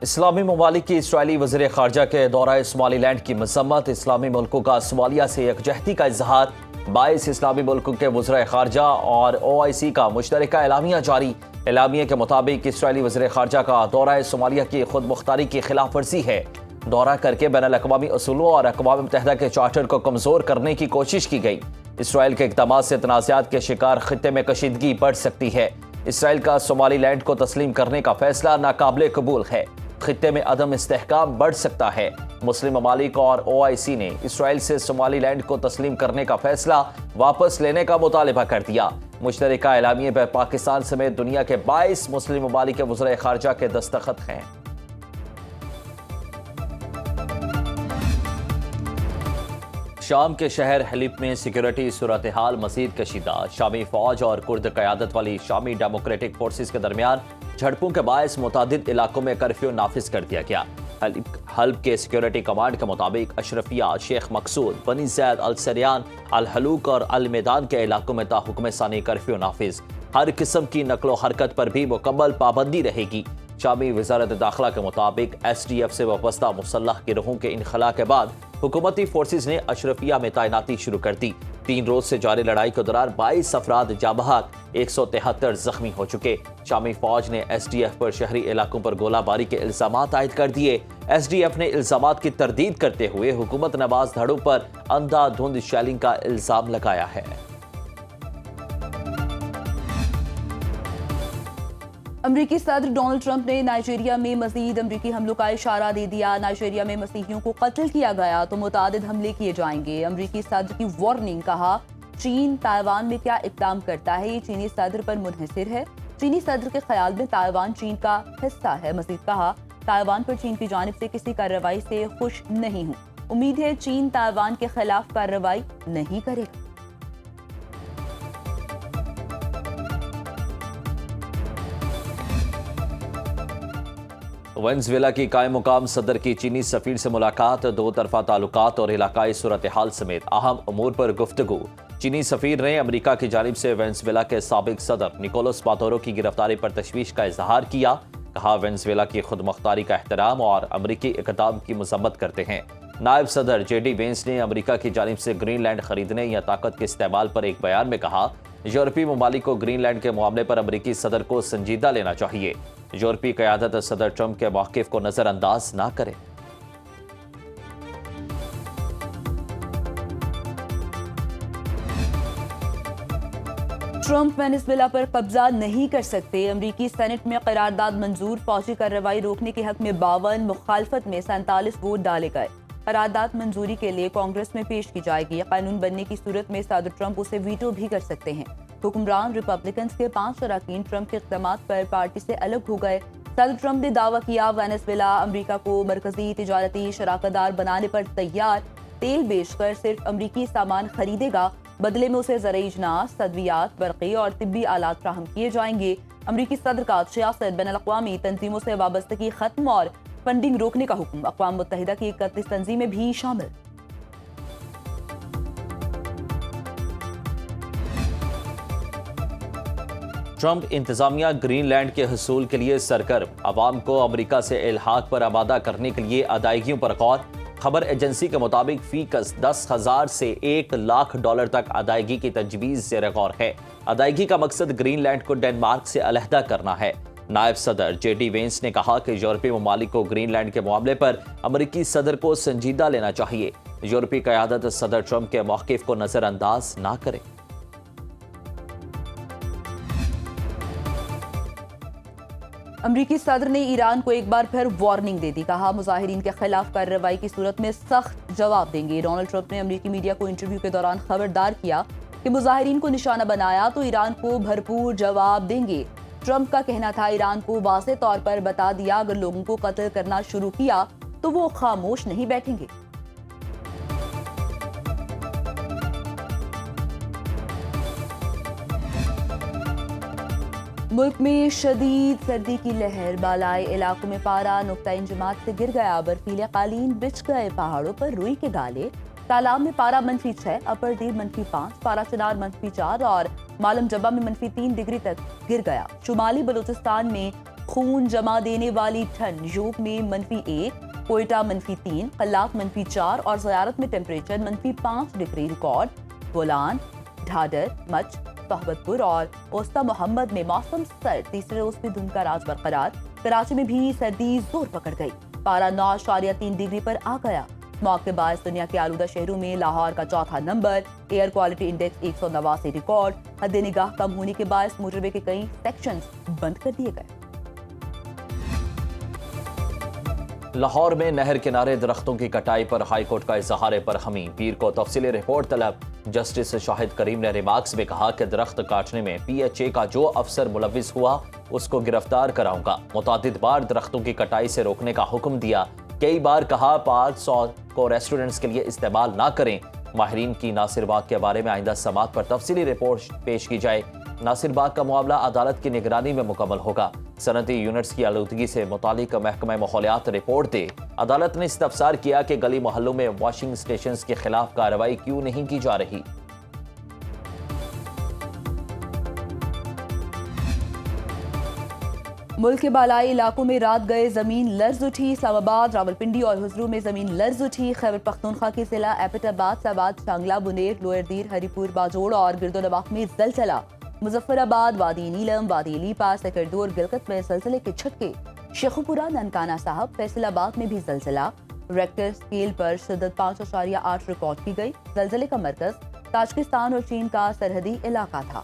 اسلامی ممالک کی اسرائیلی وزیر خارجہ کے دورہ سومالی لینڈ کی مذمت، اسلامی ملکوں کا صومالیہ سے یکجہتی کا اظہار، 22 اسلامی ملکوں کے وزرائے خارجہ اور OIC کا مشترکہ اعلامیہ جاری۔ اعلامیے کے مطابق اسرائیلی وزیر خارجہ کا دورہ صومالیہ کی خود مختاری کی خلاف ورزی ہے۔ دورہ کر کے بین الاقوامی اصولوں اور اقوام متحدہ کے چارٹر کو کمزور کرنے کی کوشش کی گئی۔ اسرائیل کے اقدامات سے تنازعات کے شکار خطے میں کشیدگی بڑھ سکتی ہے۔ اسرائیل کا صومالی لینڈ کو تسلیم کرنے کا فیصلہ ناقابل قبول ہے۔ خطے میں عدم استحکام بڑھ سکتا ہے۔ مسلم ممالک اور OIC نے اسرائیل سے صومالی لینڈ کو تسلیم کرنے کا فیصلہ واپس لینے کا مطالبہ کر دیا۔ مشترکہ اعلامیے پر پاکستان سمیت دنیا کے 22 مسلم ممالک کے وزرائے خارجہ کے دستخط ہیں۔ شام کے شہر حلب میں سیکیورٹی صورتحال مزید کشیدہ، شامی فوج اور کرد قیادت والی شامی ڈیموکریٹک فورسز کے درمیان جھڑپوں کے باعث متعدد علاقوں میں کرفیو نافذ کر دیا گیا۔ حلب کے سیکیورٹی کمانڈ کے مطابق اشرفیہ، شیخ مقصود، بنی زید، السریان، الحلوق اور المیدان کے علاقوں میں تاحکم ثانی کرفیو نافذ۔ ہر قسم کی نقل و حرکت پر بھی مکمل پابندی رہے گی۔ شامی وزارت داخلہ کے مطابق SDF سے وابستہ مسلح گروہوں کے انخلاء کے بعد حکومتی فورسز نے اشرفیہ میں تعیناتی شروع کر دی۔ 3 روز سے جاری لڑائی کے دوران 22 افراد جاں بحق، 173 زخمی ہو چکے۔ شامی فوج نے SDF پر شہری علاقوں پر گولہ باری کے الزامات عائد کر دیے۔ SDF نے الزامات کی تردید کرتے ہوئے حکومت نواز دھڑوں پر اندھا دھند شیلنگ کا الزام لگایا ہے۔ امریکی صدر ڈونلڈ ٹرمپ نے نائجیریا میں مزید امریکی حملوں کا اشارہ دے دیا۔ نائجیریا میں مسیحیوں کو قتل کیا گیا تو متعدد حملے کیے جائیں گے۔ امریکی صدر کی وارننگ، کہا چین تائیوان میں کیا اقدام کرتا ہے یہ چینی صدر پر منحصر ہے۔ چینی صدر کے خیال میں تائیوان چین کا حصہ ہے۔ مزید کہا تائیوان پر چین کی جانب سے کسی کارروائی سے خوش نہیں ہوں، امید ہے چین تائیوان کے خلاف کارروائی نہیں کرے گا۔ وینزویلا کی قائم مقام صدر کی چینی سفیر سے ملاقات، 2 طرفہ تعلقات اور علاقائی صورتحال سمیت اہم امور پر گفتگو۔ چینی سفیر نے امریکہ کی جانب سے وینزویلا کے سابق صدر نکولس مادورو کی گرفتاری پر تشویش کا اظہار کیا۔ کہا وینزویلا کی خود مختاری کا احترام اور امریکی اقدام کی مذمت کرتے ہیں۔ نائب صدر JD وینس نے امریکہ کی جانب سے گرین لینڈ خریدنے یا طاقت کے استعمال پر ایک بیان میں کہا یورپی ممالک کو گرین لینڈ کے معاملے پر امریکی صدر کو سنجیدہ لینا چاہیے۔ یورپی قیادت صدر ٹرمپ کے موقف کو نظر انداز نہ کرے۔ ٹرمپ وینزویلا پر قبضہ نہیں کر سکتے، امریکی سینٹ میں قرارداد منظور، فوجی کارروائی روکنے کے حق میں 52، مخالفت میں 47 ووٹ ڈالے گئے۔ قرارداد منظوری کے لیے کانگریس میں پیش کی جائے گی۔ قانون بننے کی صورت میں صدر ٹرمپ اسے ویٹو بھی کر سکتے ہیں۔ حکمران ریپبلکنز کے 5 اراکین ٹرمپ کے اقدامات پر پارٹی سے الگ ہو گئے۔ صدر ٹرمپ نے دعویٰ کیا وینزویلا امریکہ کو مرکزی تجارتی شراکت دار بنانے پر تیار، تیل بیچ کر صرف امریکی سامان خریدے گا، بدلے میں اسے زرعی اجناس، ادویات، برقی اور طبی آلات فراہم کیے جائیں گے۔ امریکی صدر کا سیاست، بین الاقوامی تنظیموں سے وابستگی ختم اور فنڈنگ روکنے کا حکم، اقوام متحدہ کی 31 تنظیمیں بھی شامل۔ ٹرمپ انتظامیہ گرین لینڈ کے حصول کے لیے سرگرم، عوام کو امریکہ سے الحاق پر آمادہ کرنے کے لیے ادائیگیوں پر غور۔ خبر ایجنسی کے مطابق فی کس $10,000 سے $1 لاکھ تک ادائیگی کی تجویز زیر غور ہے۔ ادائیگی کا مقصد گرین لینڈ کو ڈنمارک سے علیحدہ کرنا ہے۔ نائب صدر JD وینس نے کہا کہ یورپی ممالک کو گرین لینڈ کے معاملے پر امریکی صدر کو سنجیدہ لینا چاہیے۔ یورپی قیادت صدر ٹرمپ کے موقف کو نظر انداز نہ کرے۔ امریکی صدر نے ایران کو ایک بار پھر وارننگ دے دی، کہا مظاہرین کے خلاف کارروائی کی صورت میں سخت جواب دیں گے۔ ڈونلڈ ٹرمپ نے امریکی میڈیا کو انٹرویو کے دوران خبردار کیا کہ مظاہرین کو نشانہ بنایا تو ایران کو بھرپور جواب دیں گے۔ ٹرمپ کا کہنا تھا ایران کو واضح طور پر بتا دیا اگر لوگوں کو قتل کرنا شروع کیا تو وہ خاموش نہیں بیٹھیں گے۔ ملک میں شدید سردی کی لہر، بالائے علاقوں میں پارا نقطہ انجماد سے گر گیا، برفیلے قالین بچھ گئے، پہاڑوں پر روئی کے گالے، تالاب میں پارا -6، اپر دیر -5، پارا چنار -4 اور مالم جبہ میں -3 ڈگری تک گر گیا۔ شمالی بلوچستان میں خون جما دینے والی ٹھنڈ، یوب میں -1، کوئٹہ -3، قلات -4 اور زیارت میں temperature -5 degree record. Bolan, Dhadar, مچ، صحبت پور اور اوسطا محمد میں موسم سرد، تیسرے روز بھی دھند کا راج برقرار۔ کراچی میں بھی سردی زور پکڑ گئی، پارہ 9.3 ڈگری پر آ گیا۔ اسماگ کے باعث دنیا کے آلودہ شہروں میں لاہور کا چوتھا number, air quality index 189 record. حد نگاہ کم ہونے کے باعث موٹر وے کے کئی سیکشنز بند کر دیے گئے۔ لاہور میں نہر کنارے درختوں کی کٹائی پر ہائی کورٹ کا اظہار برہمی، پیر کو تفصیلی رپورٹ طلب۔ جسٹس شاہد کریم نے ریمارکس میں کہا کہ درخت کاٹنے میں PHA کا جو افسر ملوث ہوا اس کو گرفتار کراؤں گا۔ متعدد بار درختوں کی کٹائی سے روکنے کا حکم دیا، کئی بار کہا پارکس کو ریسٹورنٹس کے لیے استعمال نہ کریں۔ ماہرین کی ناصر باغ کے بارے میں آئندہ سماعت پر تفصیلی رپورٹ پیش کی جائے۔ ناصر باغ کا معاملہ عدالت کی نگرانی میں مکمل ہوگا۔ صنعتی یونٹس کی آلودگی سے متعلق محکمہ ماحولیات رپورٹ دے۔ عدالت نے استفسار کیا کہ گلی محلوں میں واشنگ سٹیشنز کے خلاف کارروائی کیوں نہیں کی جا رہی۔ ملک کے بالائی علاقوں میں رات گئے زمین لرز اٹھی، اسلام آباد، راولپنڈی اور حضرو میں زمین لرز اٹھی۔ خیبر پختونخوا کے ضلع ایبٹ آباد، سوات، شانگلہ، بنیر، لوئر دیر، ہری پور، باجوڑ اور گرد و نواح میں زلزلہ۔ مظفر آباد، وادی نیلم، وادی لیپا، سکردو اور گلگت میں زلزلے کے جھٹکے۔ شیخوپورہ، ننکانہ صاحب، فیصل آباد میں بھی زلزلہ۔ ریکٹر اسکیل پر شدت 5.8 ریکارڈ کی گئی۔ زلزلے کا مرکز تاجکستان اور چین کا سرحدی علاقہ تھا۔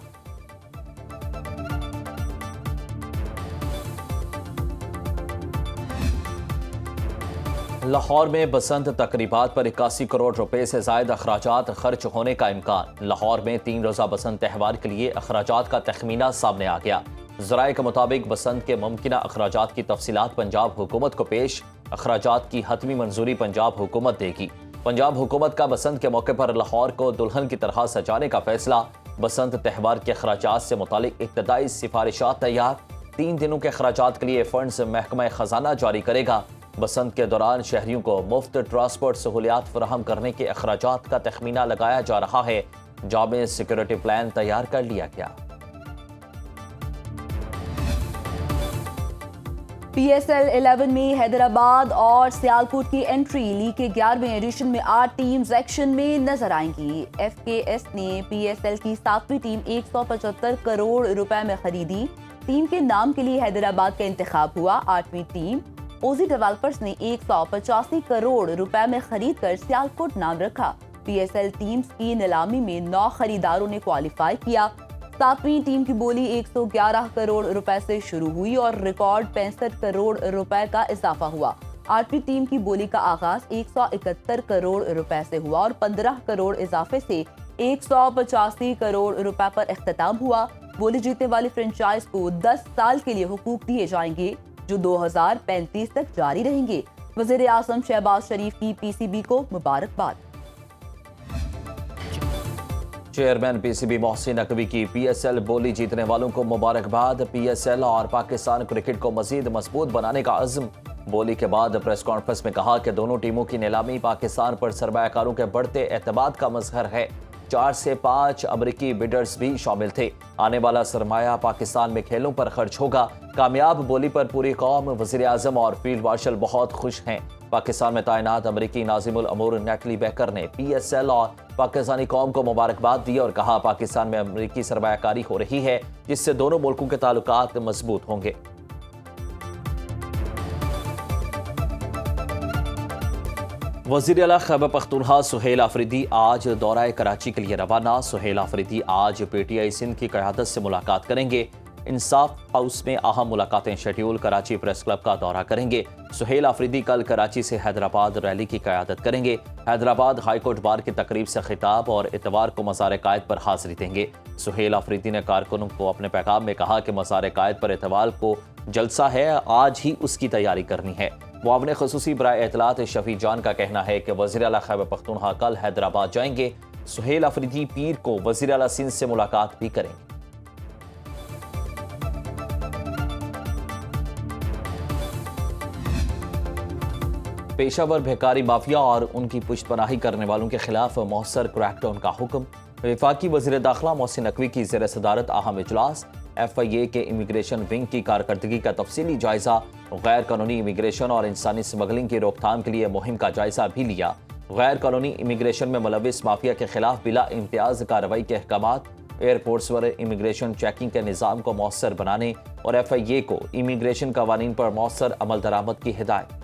لاہور میں بسنت تقریبات پر 81 کروڑ روپے سے زائد اخراجات خرچ ہونے کا امکان۔ لاہور میں 3 روزہ بسنت تہوار کے لیے اخراجات کا تخمینہ سامنے آ گیا۔ ذرائع کے مطابق بسنت کے ممکنہ اخراجات کی تفصیلات پنجاب حکومت کو پیش۔ اخراجات کی حتمی منظوری پنجاب حکومت دے گی۔ پنجاب حکومت کا بسنت کے موقع پر لاہور کو دلہن کی طرح سجانے کا فیصلہ۔ بسنت تہوار کے اخراجات سے متعلق ابتدائی سفارشات تیار۔ 3 دنوں کے اخراجات کے لیے فنڈز محکمہ خزانہ جاری کرے گا۔ بسنت کے دوران شہریوں کو مفت ٹرانسپورٹ سہولیات فراہم کرنے کے اخراجات کا تخمینہ لگایا جا رہا ہے۔ جامع سیکورٹی پلان تیار کر لیا گیا۔ PSL 11 میں حیدرآباد اور سیالکوٹ کی انٹری۔ لیگ کے 11ویں ایڈیشن میں 8 ٹیمز ایکشن میں نظر آئیں گی۔ FKS نے PSL کی 7ویں ٹیم 175 کروڑ روپے میں خریدی۔ ٹیم کے نام کے لیے حیدرآباد کا انتخاب ہوا۔ 8ویں ٹیم اوزی ڈیولپرز نے 185 کروڑ روپے میں خرید کر سیالکوٹ نام رکھا۔ PSL ٹیمز کی نیلامی میں 9 خریداروں نے کوالیفائی کیا۔ 7ویں ٹیم کی بولی 111 کروڑ روپے سے شروع ہوئی اور ریکارڈ 65 کروڑ روپے کا اضافہ ہوا۔ 8ویں ٹیم کی بولی کا آغاز 171 کروڑ روپے سے ہوا اور 15 کروڑ اضافے سے 185 کروڑ روپے پر اختتام ہوا۔ بولی جیتنے والی فرنچائز کو 10 سال کے لیے حقوق دیے جائیں گے جو 2035 تک جاری رہیں گے۔ وزیر اعظم شہباز شریف کی PCB کو مبارکباد۔ چیئرمین PCB محسن نقوی کی PSL بولی جیتنے والوں کو مبارکباد۔ PSL اور پاکستان کرکٹ کو مزید مضبوط بنانے کا عزم۔ بولی کے بعد پریس کانفرنس میں کہا کہ دونوں ٹیموں کی نیلامی پاکستان پر سرمایہ کاروں کے بڑھتے اعتماد کا مظہر ہے۔ 4 سے 5 امریکی بیڈرز بھی شامل تھے۔ آنے والا سرمایہ پاکستان میں کھیلوں پر خرچ ہوگا۔ کامیاب بولی پر پوری قوم، وزیر اعظم اور فیلڈ مارشل بہت خوش ہیں۔ پاکستان میں تعینات امریکی ناظم الامور نیٹلی بیکر نے PSL اور پاکستانی قوم کو مبارکباد دی اور کہا پاکستان میں امریکی سرمایہ کاری ہو رہی ہے جس سے دونوں ملکوں کے تعلقات مضبوط ہوں گے۔ وزیر اعلیٰ خیبر پختونخوا سہیل آفریدی آج دورہ کراچی کے لیے روانہ۔ سہیل آفریدی آج PTI سندھ کی قیادت سے ملاقات کریں گے۔ انصاف ہاؤس میں اہم ملاقاتیں شیڈیول۔ کراچی پریس کلب کا دورہ کریں گے۔ سہیل آفریدی کل کراچی سے حیدرآباد ریلی کی قیادت کریں گے۔ حیدرآباد ہائی کورٹ بار کی تقریب سے خطاب اور اتوار کو مزار قائد پر حاضری دیں گے۔ سہیل آفریدی نے کارکنوں کو اپنے پیغام میں کہا کہ مزار قائد پر اتوار کو جلسہ ہے، آج ہی اس کی تیاری کرنی ہے۔ معاون خصوصی برائے اطلاعات شفیع جان کا کہنا ہے کہ وزیر اعلیٰ خیبر پختونخوا کل حیدرآباد جائیں گے۔ سہیل آفریدی پیر کو وزیر اعلیٰ سندھ سے ملاقات بھی کریں گے۔ پیشہ ور بھیکاری مافیا اور ان کی پشت پناہی کرنے والوں کے خلاف مؤثر کریک ڈاؤن کا حکم۔ وفاقی وزیر داخلہ محسن نقوی کی زیر صدارت اہم اجلاس۔ FIA کے امیگریشن ونگ کی کارکردگی کا تفصیلی جائزہ، غیر قانونی امیگریشن اور انسانی اسمگلنگ کی روک تھام کے لیے مہم کا جائزہ بھی لیا۔ غیر قانونی امیگریشن میں ملوث مافیا کے خلاف بلا امتیاز کارروائی کے احکامات، ایئرپورٹس پر امیگریشن چیکنگ کے نظام کو مؤثر بنانے اور FIA کو امیگریشن قوانین پر مؤثر عمل درآمد کی ہدایت۔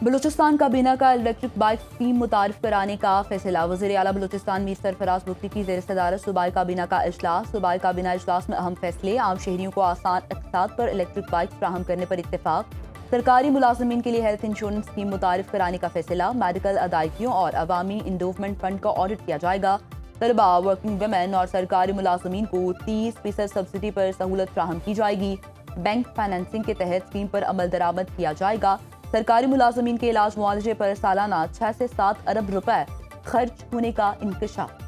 بلوچستان کابینہ کا الیکٹرک بائک اسکیم متعارف کرانے کا فیصلہ۔ وزیر اعلیٰ بلوچستان میر سرفراز مفتی کی زیر صدارت صوبائی کابینہ کا اجلاس۔ صوبائی کابینہ اجلاس میں اہم فیصلے، عام شہریوں کو آسان اقساط پر الیکٹرک بائک فراہم کرنے پر اتفاق، سرکاری ملازمین کے لیے ہیلتھ انشورنس اسکیم متعارف کرانے کا فیصلہ، میڈیکل ادائیگیوں اور عوامی انڈوومنٹ فنڈ کا آڈٹ کیا جائے گا، طلباء، ورکنگ ویمن اور سرکاری ملازمین کو 30% سبسڈی پر سہولت فراہم کی جائے گی، بینک فائنانسنگ کے تحت اسکیم پر عمل درآمد کیا جائے گا، سرکاری ملازمین کے علاج معالجے پر سالانہ 6 سے 7 ارب روپے خرچ ہونے کا انکشاف۔